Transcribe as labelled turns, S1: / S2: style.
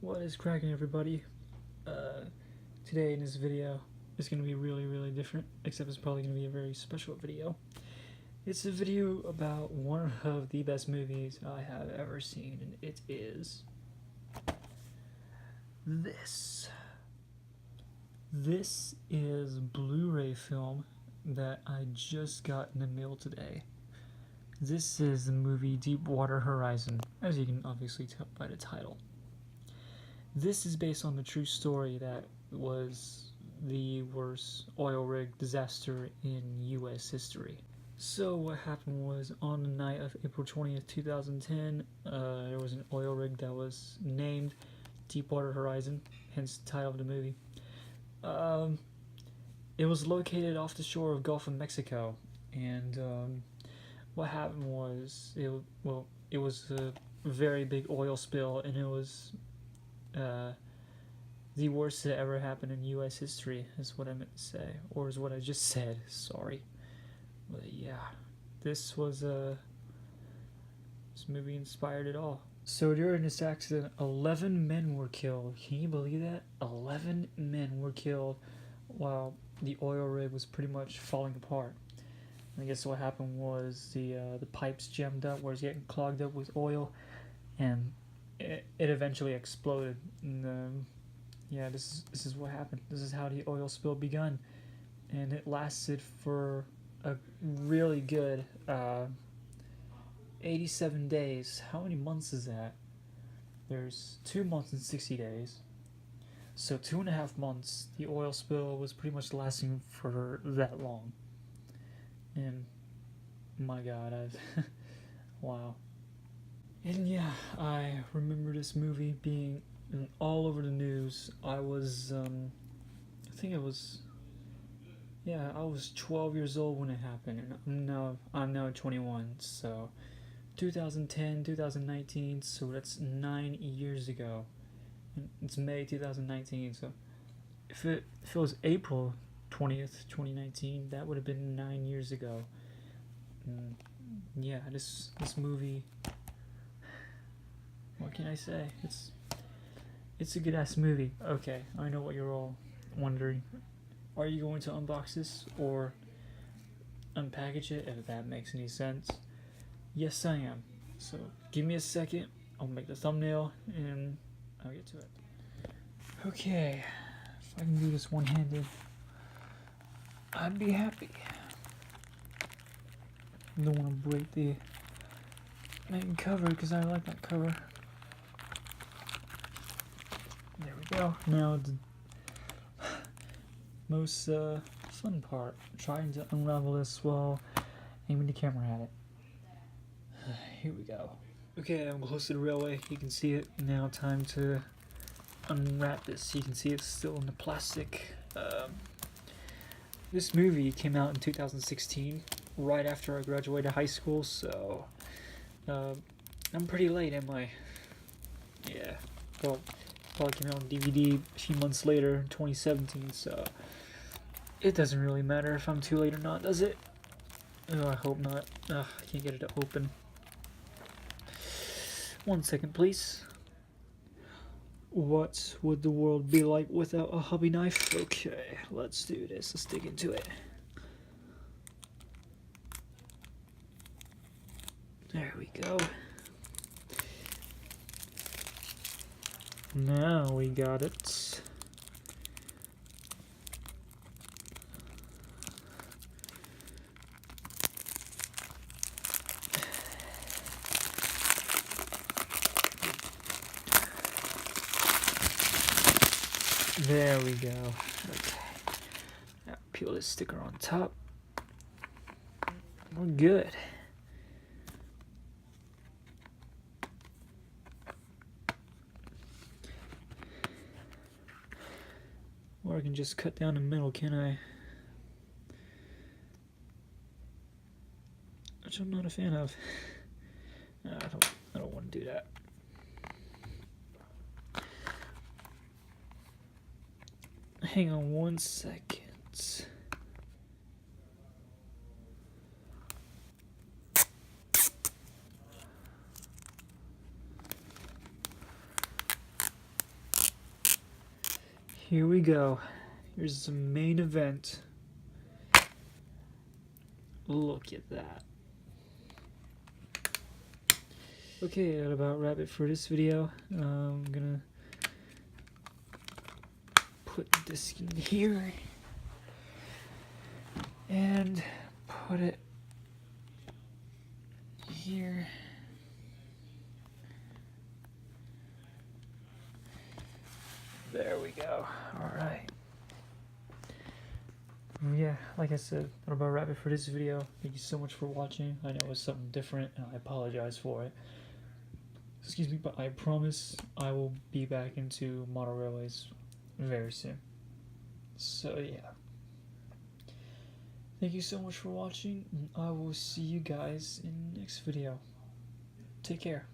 S1: What is cracking, everybody? Today in this video is going to be really different, except it's probably going to be a very special video. It's a video about one of the best movies I have ever seen, and it is this. This is Blu-Ray film that I just got in the mail today. This is the movie Deepwater Horizon, as you can obviously tell by the title. This is based on the true story that was the worst oil rig disaster in US history. So what happened was, on the night of April 20th, 2010, there was an oil rig that was named Deepwater Horizon, hence the title of the movie. It was located off the shore of Gulf of Mexico, and what happened was, it was a very big oil spill, and it was the worst that ever happened in U.S. history, is what I meant to say, or is what I just said, sorry. But yeah, this movie inspired it all. So during this accident, 11 men were killed. Can you believe that? 11 men were killed while the oil rig was pretty much falling apart. I guess what happened was the pipes jammed up, where it's getting clogged up with oil, and it eventually exploded. And yeah, this is what happened. This is how the oil spill begun, and it lasted for a really good 87 days. How many months is that? There's 2 months and 60 days. So 2.5 months, the oil spill was pretty much lasting for that long. And my God, wow. And yeah, I remember this movie being all over the news. I was, I was 12 years old when it happened, and I'm now 21, so 2010, 2019, so that's 9 years ago. And it's May 2019, so if it was April 20th, 2019, that would have been 9 years ago. And yeah, this movie, what can I say? It's a good ass movie. Okay, I know what you're all wondering. Are you going to unbox this or unpackage it, if that makes any sense? Yes, I am. So give me a second. I'll make the thumbnail and I'll get to it. Okay, if I can do this one-handed, I'd be happy. I don't want to break the main cover because I like that cover. There we go. Now the most fun part, trying to unravel this while aiming the camera at it. Here we go. Okay, I'm close to the railway. You can see it. Now time to unwrap this. You can see it's still in the plastic. This movie came out in 2016, right after I graduated high school, so I'm pretty late, am I? Yeah, well, probably came out on DVD a few months later in 2017, so it doesn't really matter if I'm too late or not, does it? Oh, I hope not. Ugh, I can't get it to open. 1 second, please. What would the world be like without a hobby knife? Okay, let's do this. Let's dig into it. There we go. Now we got it. There we go. Okay. Now peel this sticker on top. We're good. Or I can just cut down the middle, can I? Which I'm not a fan of. No, I don't want to do that. Hang on 1 second. Here we go. Here's the main event. Look at that. Okay, that about wrap it for this video. I'm gonna put this in here and put it here. There we go. Alright. Yeah, like I said, that'll about wrap it for this video. Thank you so much for watching. I know it was something different and I apologize for it. Excuse me, but I promise I will be back into model railways very soon. So yeah. Thank you so much for watching, and I will see you guys in the next video. Take care.